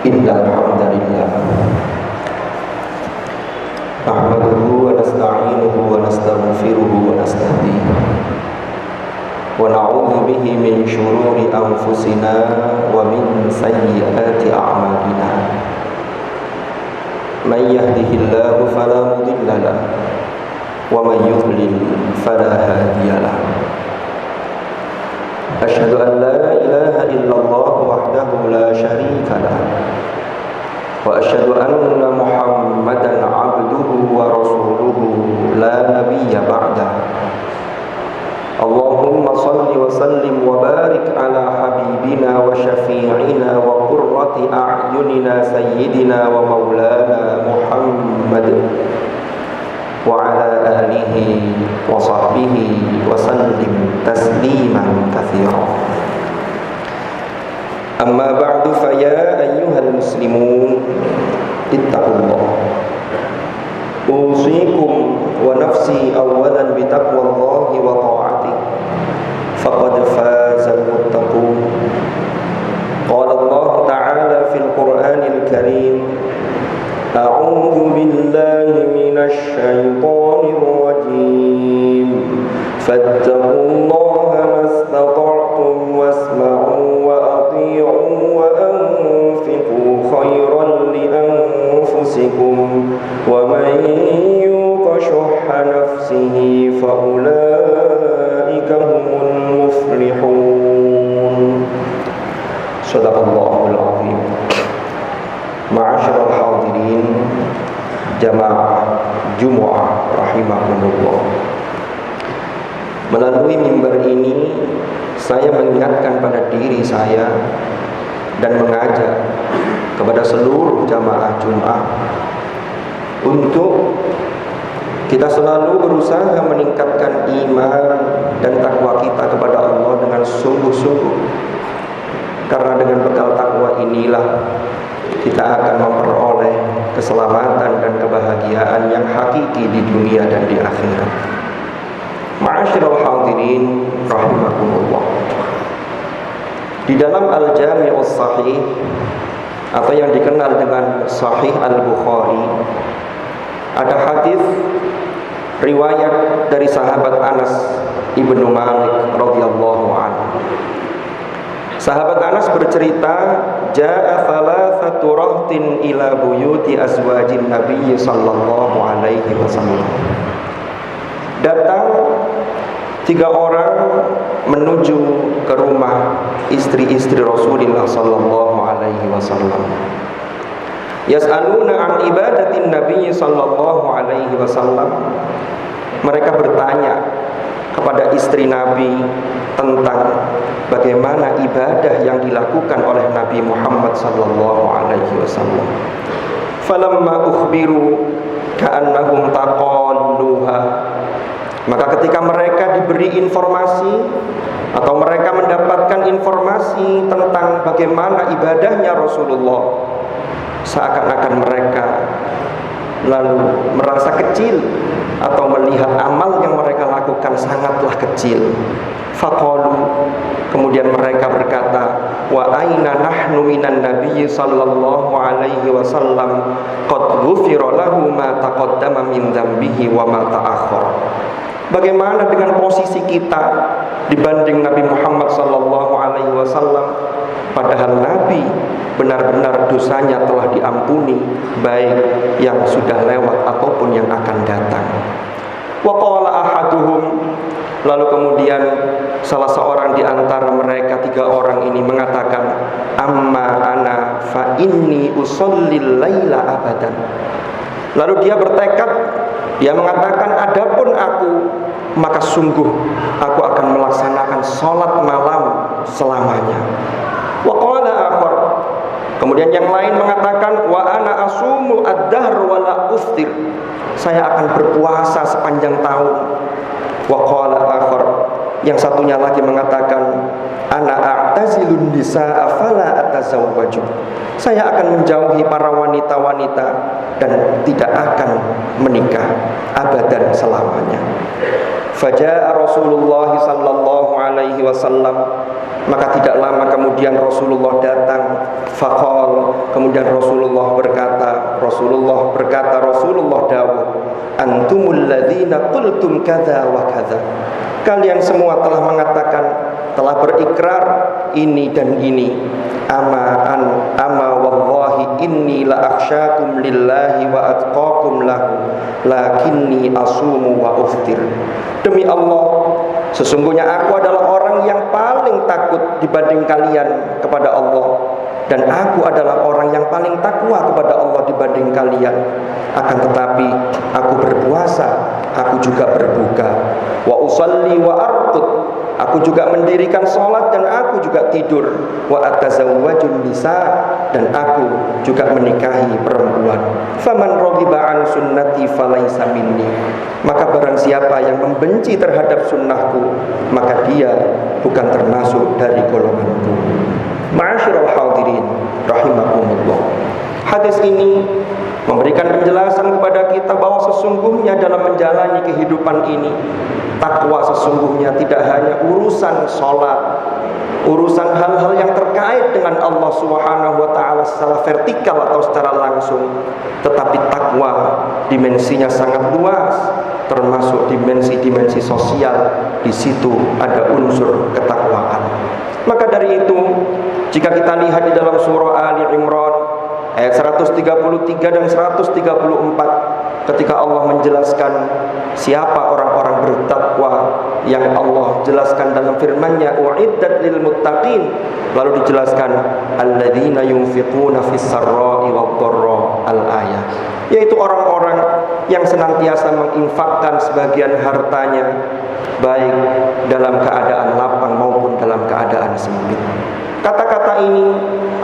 Innal hamdalillah nahmaduhu wa nasta'inuhu wa nastaghfiruhu wa nastahdihi wa na'udzu bihi min shururi anfusina wa min sayyiati a'malina. Man yahdihillahu fala mudilla lahu wa man yudlil fala hadiya lahu. Asyhadu an la ilaha illallah wahdahu la syarika lah wa asyhadu anna Muhammadan abduhu wa rasuluhu la nabiyya ba'dah. Allahumma salli wa sallim wa barik ala habibina wa syafi'ina wa qurrati a'yunina sayyidina wa maulana Muhammad wa ala alihi wa sahbihi wa sallim tasliman katsira. Amma ba'du, fa ya ayyuhal muslimun ittaqullah. Usikum wa nafsi awalan bi taqwallahi wa ta'atihi faqad fazal muttaqun. Qala Allah ta'ala fil Qur'anil Karim, a'udzu billahi minasy syaithanir rajim. Fattaqullaha mastata'tum wasma'u wa athi'u wa anfiqu khairan li anfusikum wa man yuqa shuhha nafsihi fa ulaika humul muflihun. Shadaqallahul azim. Ma'asyiral hadirin jamaah Jumu'ah rahimakumullah. Melalui mimbar ini saya mengingatkan pada diri saya dan mengajak kepada seluruh jamaah Jumu'ah untuk kita selalu berusaha meningkatkan iman dan takwa kita kepada Allah dengan sungguh-sungguh. Karena dengan bekal takwa inilah kita akan memperoleh keselamatan dan kebahagiaan yang hakiki di dunia dan di akhirat. Ma'asyiral hadirin rahimakumullah. Di dalam Al-Jami'us Sahih atau yang dikenal dengan Sahih Al-Bukhari, ada hadis riwayat dari sahabat Anas Ibnu Malik radhiyallahu anhu. Sahabat Anas bercerita, ja'a thalathatu rahtin ila buyuti azwajin Nabi sallallahu alaihi wasallam. Datang 3 orang menuju ke rumah istri-istri Rasulullah sallallahu alaihi wasallam. Yas'aluna an ibadatin Nabi sallallahu alaihi wasallam. Mereka bertanya kepada istri Nabi tentang bagaimana ibadah yang dilakukan oleh Nabi Muhammad sallallahu alaihi wasallam. Falamma ukhbiru ka'annahum taqalluha. Maka ketika mereka diberi informasi atau mereka mendapatkan informasi tentang bagaimana ibadahnya Rasulullah, seakan-akan mereka lalu merasa kecil atau melihat amal yang mereka lakukan sangatlah kecil. Faqalu, kemudian mereka berkata, wa aina nahnu minan nabiy sallallahu alaihi wasallam qad ghufira lahu ma taqaddama min dzambihi wa ma ta'akhkhar. Bagaimana dengan posisi kita dibanding Nabi Muhammad sallallahu alaihi wasallam? Padahal Nabi benar-benar dosanya telah diampuni, baik yang sudah lewat ataupun yang akan datang. Wa qala ahaduhum, lalu kemudian salah seorang di antara mereka 3 orang ini mengatakan, amma ana fa inni usallil laila abadan. Lalu dia bertekad, dia mengatakan, adapun aku, maka sungguh aku akan melaksanakan salat malam selamanya. Wa qala akhar, kemudian yang lain mengatakan, wa ana asumu ad-dahr wa la uftir. Saya akan berpuasa sepanjang tahun. Wa qala akhar, yang satunya lagi mengatakan, ana a'tazilun nisaa fala atazawwaju. Saya akan menjauhi para wanita-wanita dan tidak akan menikah abadan selamanya. Faja'a Rasulullah sallallahu alaihi wasallam, Maka tidak lama kemudian Rasulullah datang. Faqal, kemudian Rasulullah berkata, Rasulullah dawuh, antumul ladzina qultum kadza wa kadza. Kalian semua telah mengatakan, telah berikrar ini dan ini. Ama wallahi inni la akhsyakum lillahi wa atqakum lahu, lakinni asumu wa uftir. Demi Allah, sesungguhnya aku adalah orang yang paling takut dibanding kalian kepada Allah, dan aku adalah orang yang paling takwa kepada Allah dibanding kalian. Akan tetapi aku berpuasa, aku juga berbuka. Wa usalli wa arqud, aku juga mendirikan sholat dan aku juga tidur. Wa atazawwajun nisa, dan aku juga menikahi perempuan. Faman raghiba an sunnati falaysa minni, maka barang siapa yang membenci terhadap sunnahku, maka dia bukan termasuk dari golonganku. Ma'asyiral hadirin rahimakumullah. Hadis ini memberikan penjelasan kepada kita bahwa sesungguhnya dalam menjalani kehidupan ini, takwa sesungguhnya tidak hanya urusan sholat, urusan hal-hal yang terkait dengan Allah Subhanahu wa ta'ala secara vertikal atau secara langsung, tetapi takwa dimensinya sangat luas, termasuk dimensi-dimensi sosial. Di situ ada unsur ketakwaan. Maka dari itu, jika kita lihat di dalam surah Ali Imran ayat 133 dan 134, ketika Allah menjelaskan siapa orang-orang bertakwa yang Allah jelaskan dalam firman-Nya, uiddat lil muttaqin, lalu dijelaskan alladzina yunfiquna fis sarra'i wad dharra al-ayat, yaitu orang-orang yang senantiasa menginfakkan sebagian hartanya, baik dalam keadaan lapang maupun dalam keadaan sempit. Kata-kata ini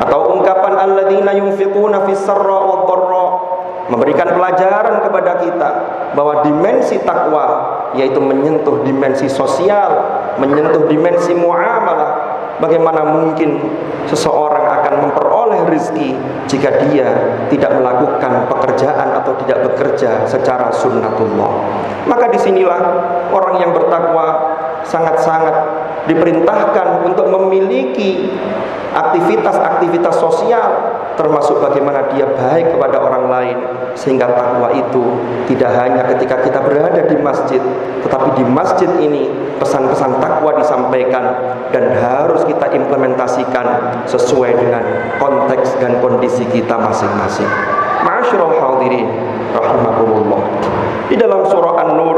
atau ungkapan alladzina yunfiquna fis sarra wad dharra memberikan pelajaran kepada kita bahwa dimensi takwa yaitu menyentuh dimensi sosial, menyentuh dimensi muamalah. Bagaimana mungkin seseorang akan memperoleh rezeki jika dia tidak melakukan pekerjaan atau tidak bekerja secara sunnatullah? Maka disinilah orang yang bertakwa sangat-sangat diperintahkan untuk memiliki aktivitas-aktivitas sosial, termasuk bagaimana dia baik kepada orang lain, sehingga takwa itu tidak hanya ketika kita berada di masjid, tetapi di masjid ini pesan-pesan takwa disampaikan dan harus kita implementasikan sesuai dengan konteks dan kondisi kita masing-masing. Ma'asyiral hadirin rahimakumullah. Di dalam surah An-Nur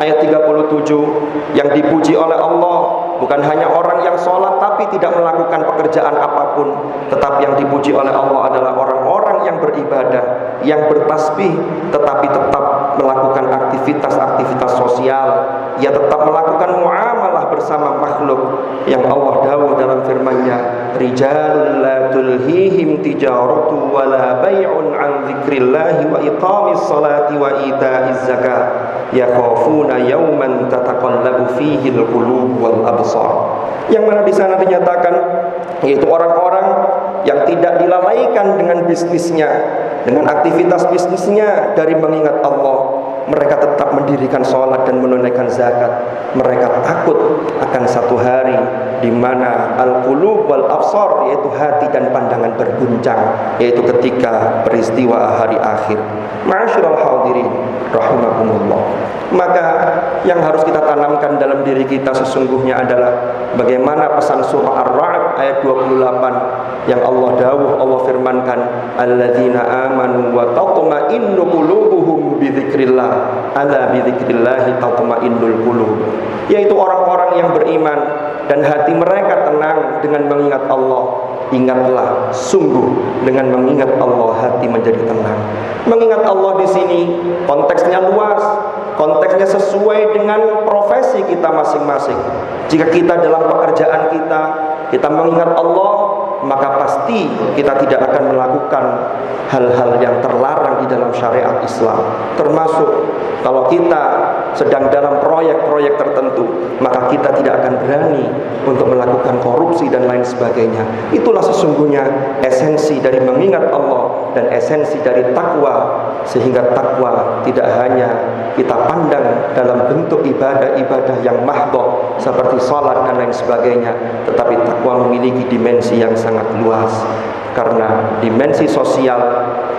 ayat 37, yang dipuji oleh Allah bukan hanya orang yang sholat tapi tidak melakukan pekerjaan apapun, tetapi yang dipuji oleh Allah adalah orang-orang yang beribadah, yang bertasbih, tetapi tetap melakukan aktivitas-aktivitas sosial, ia tetap melakukan muamalah bersama makhluk, yang Allah dawuh dalam firman-Nya, rijalul la tulhihim tijaratu wala bai'un an dzikrillahi wa iqamis salati wa ita'iz zakat yakhafuna yawman tataqallabu fihi al-qulub wal absar. Yang mana di sana dinyatakan yaitu orang-orang yang tidak dilalaikan dengan bisnisnya, dengan aktivitas bisnisnya dari mengingat Allah. Mereka tetap mendirikan sholat dan menunaikan zakat. Mereka takut akan satu hari di mana al-qulub wal absar, yaitu hati dan pandangan berguncang, yaitu ketika peristiwa hari akhir. Ma'asyiral hadirin rahimakumullah. Maka yang harus kita tanamkan dalam diri kita sesungguhnya adalah bagaimana pesan surah Ar-Ra'd ayat 28 yang Allah dawuh, Allah firmankan, alladzina amanu wa tatma'innu qulubuhum bi dzikrillah, ala bi dzikrillah tatma'innul qulub, yaitu orang-orang yang beriman dan hati mereka tenang dengan mengingat Allah. Ingatlah, sungguh dengan mengingat Allah hati menjadi tenang. Mengingat Allah di sini konteksnya luas, konteksnya sesuai dengan profesi kita masing-masing. Jika kita dalam pekerjaan kita mengingat Allah, maka pasti kita tidak akan melakukan hal-hal yang terlarang di dalam syariat Islam. Termasuk kalau kita sedang dalam proyek-proyek tertentu, maka kita tidak akan berani untuk melakukan korupsi dan lain sebagainya. Itulah sesungguhnya esensi dari mengingat Allah dan esensi dari takwa, sehingga takwa tidak hanya kita pandang dalam bentuk ibadah-ibadah yang mahdhah seperti salat dan lain sebagainya, tetapi takwa memiliki dimensi yang sangat luas. Karena dimensi sosial,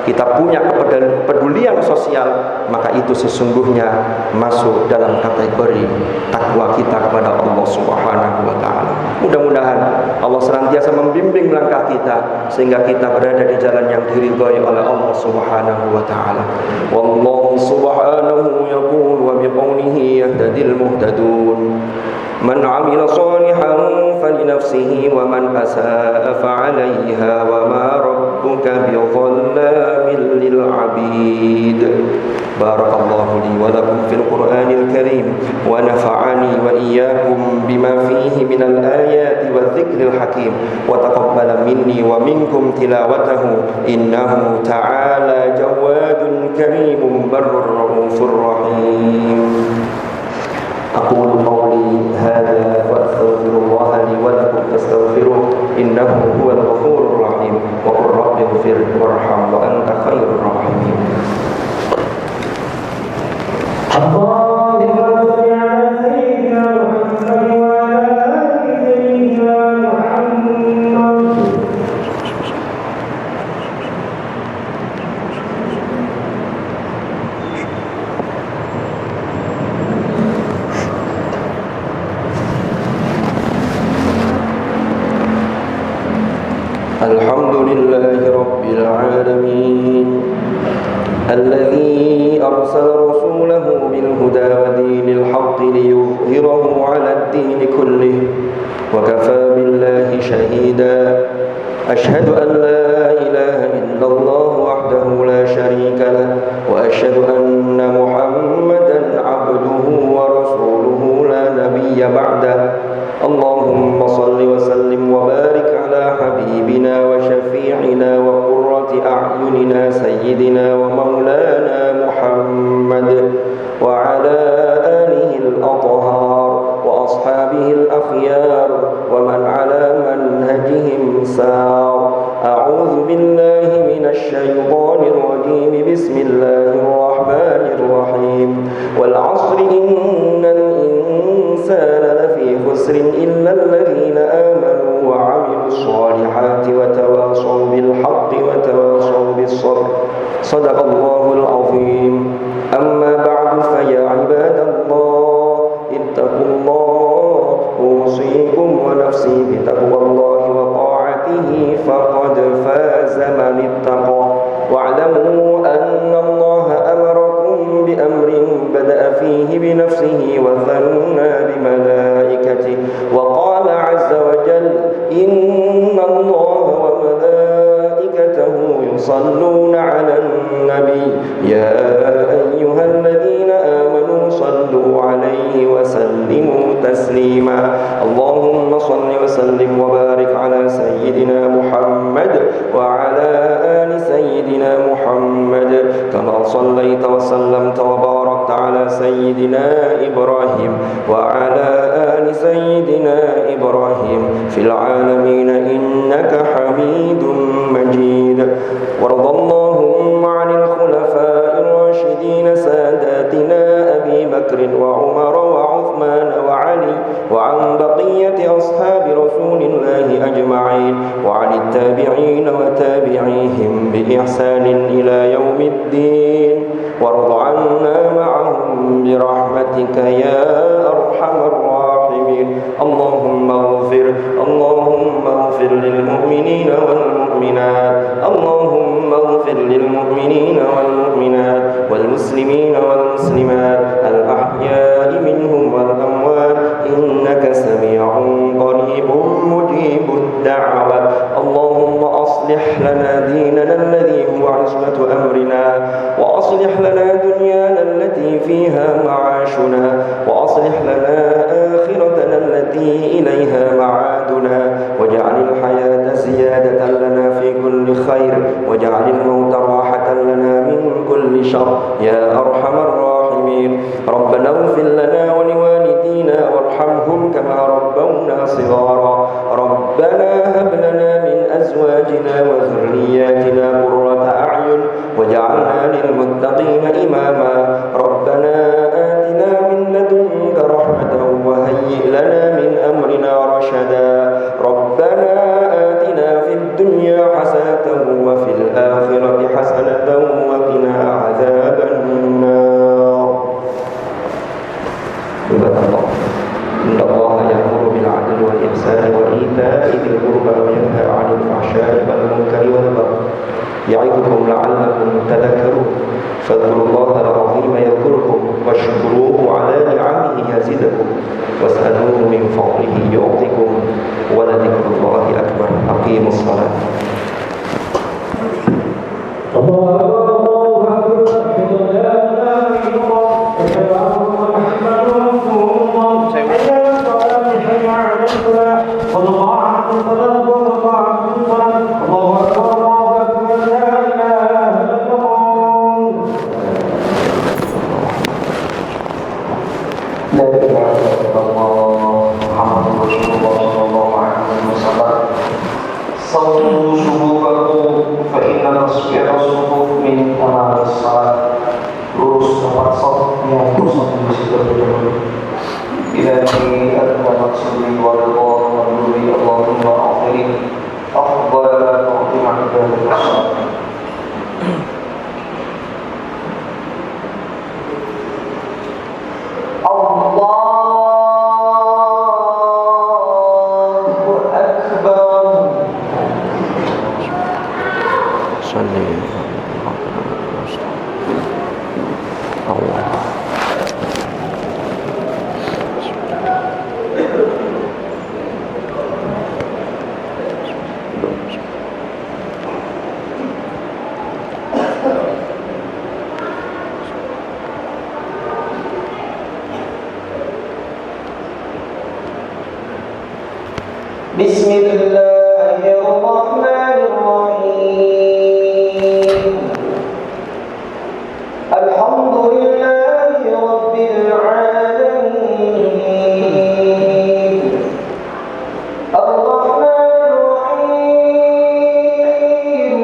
kita punya kepedulian sosial, maka itu sesungguhnya masuk dalam kategori takwa kita kepada Allah Subhanahu wa ta'ala. Mudah-mudahan Allah senantiasa membimbing langkah kita sehingga kita berada di jalan yang diridhai oleh Allah Subhanahu wa ta'ala. Wallahu subhanahu yaqul wa biqawlihi yahtadil muhtadun. Man 'amila shalihan falinafsihi wa man asaa fa'alayha wa ma rabbuka bidhallamin lil 'abid. Barakallahu li wa lakum fil Qur'anil Karim wa nafa'ani wa iyyakum bima fihi minal ayati wadh-dhikril hakim wa taqabbala minni wa minkum tilawatahu innahu ta'ala jawadun karimun barrur raufur rahim. أقول قولي هذا وأستغفر الله لي ولكم فاستغفروه إنه هو الغفور الرحيم وقل رب اغفر وارحم وأنت خير الراحمين. الحمد لله رب العالمين الذي أرسل رسوله بالهدى ودين الحق ليظهره على الدين كله وكفى بالله شهيدا أشهد أن لا إله إلا الله وحده لا شريك له وأشهد أن محمدا عبده ورسوله لا نبي بعده اللهم صل وسلم وبارك على حبيبنا وشفيعنا وقرة أعيننا سيدنا ومولانا محمد وعلى آله الأطهار وأصحابه الأخيار ومن على منهجهم سار. أعوذ بالله من الشيطان الرجيم بسم الله الرحمن الرحيم والعصر إن الإنسان لفي خسر إلا الذين آمنوا وعملوا الصالحات وتواصوا بالحق وتواصوا بالصبر صدق الله العظيم. أما بعد فيا عباد الله اتقوا الله أوصيكم ونفسي بتقوى الله وطاعته فقد فاز من اتقى واعلموا أن الله أمركم بأمر بدأ فيه بنفسه وثنى بملائكته وقال عز وجل إن الله وملائكته يصلون على النبي يا أيها الذين آمنوا صلوا عليه وسلموا تسليما. اللهم صل وسلم وبارك على سيدنا محمد وعلى آل سيدنا محمد كما صليت وسلمت وباركت على سيدنا إبراهيم وعلى آل سيدنا إبراهيم في العالمين إنك حميد مجيد. وارض اللهم عن الخلفاء الراشدين ساداتنا أبي بكر وعمر وعثمان وعلي وعن بقية أصحاب رسول الله أجمعين وعن التابعين وتابعيهم بإحسان إلى يوم الدين وارض عنا معهم برحمتك يا أرحم الراحمين. اللهم اغفر للمؤمنين والمؤمنات اللهم اغفر للمؤمنين والمؤمنات والمسلمين والمسلمات الأحياء منهم والأموات إنك سميع قريب مجيب الدعوة. اللهم أصلح لنا ديننا الذي هو عصمة أمرنا وأصلح لنا دنيانا التي فيها معاشنا وأصلح لنا آخرتنا التي إليها معادنا واجعل الحياة زيادة لنا في كل خير واجعل الموت راحة لنا من كل شر يا أرحم الراحمين الراحمين ربنا اغفر لنا ولوالدينا وارحمهم كما ربونا صغارا ربنا هب لنا من أزواجنا وذرياتنا قرة أعين واجعلنا للمتقين إماما ربنا آتنا من لدنك رحمة وهيئ لنا من أمرنا رشدا ربنا آتنا في الدنيا حسنة وفي الآخرة حسنة وقنا عذاب النار عباد الله إن الله يأمر بالعدل والإحسان وإيتاء ذي القربى وينهى عن الفحشاء والمنكر والبغي يعظكم لعلكم تذكرون فاذكروا الله العظيم يذكركم واشكروه على نعمه يزدكم واسألوه من فضله يعطكم ولذكر الله أكبر أقيموا الصلاة صلوا صفوفكم فإن تصفية الصفوف من تمام الصلاة. Lurus tempat sholat yang kosong di situ berdiri. Ilahi anta maksudi wa ridha wa nuri Allahumma akhiri afdal mu'tima ibadah sholat. Bismillahirrahmanirrahim. Alhamdulillahi rabbil alamin. Ar-Rahmanir-Rahim.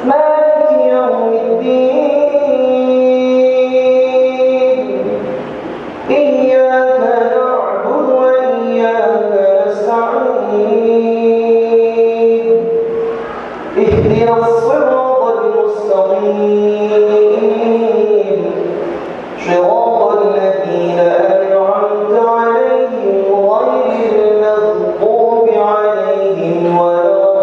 Maliki yawmiddin. Iyyaka na'budu wa iyyaka nasta'in. Ihdinas siratal mustaqim. Shiratal ladzina an'amta 'alaihim ghairil maghdubi 'alaihim waladdallin.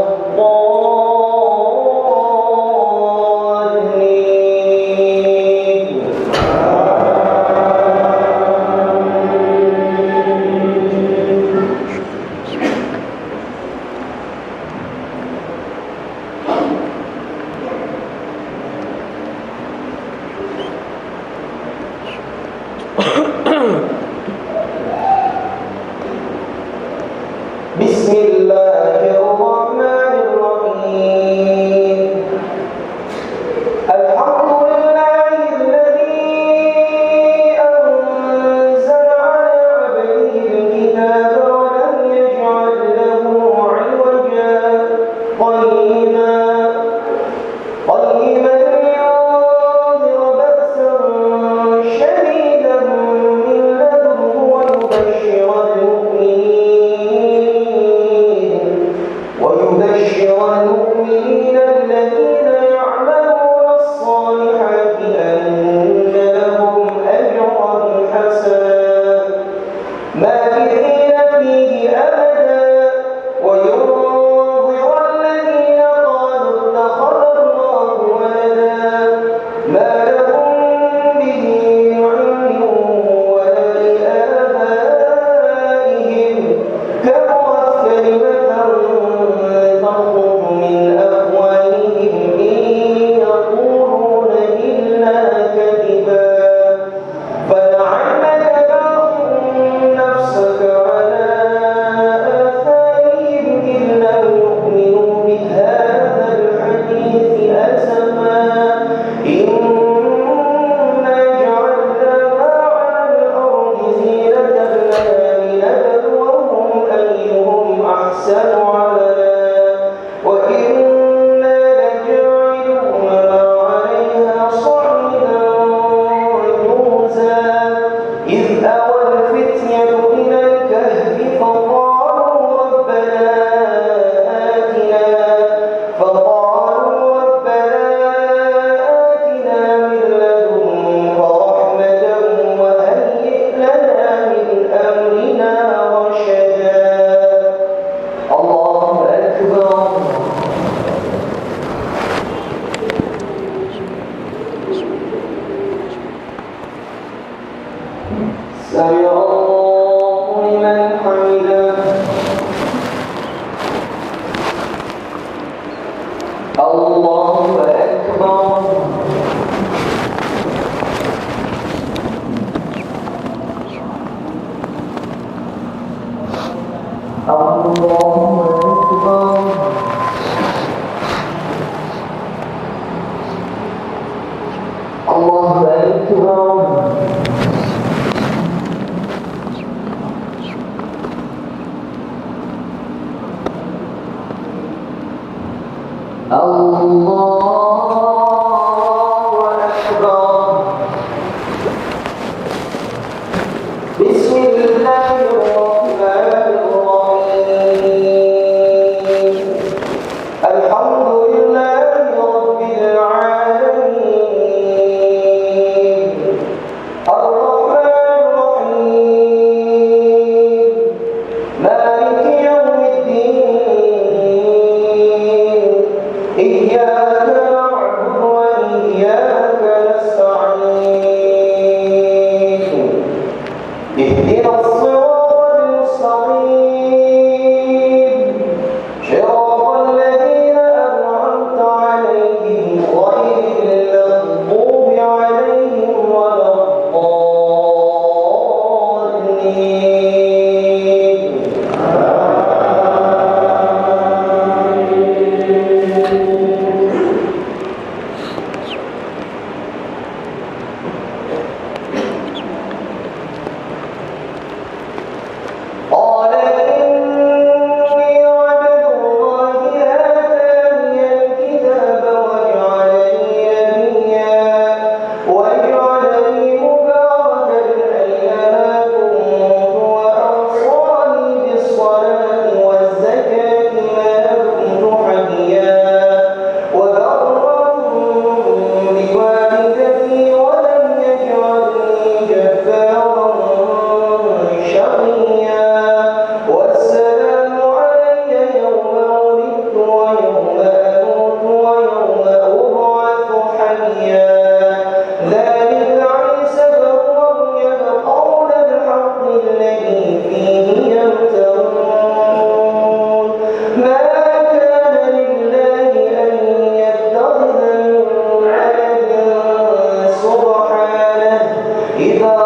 إذا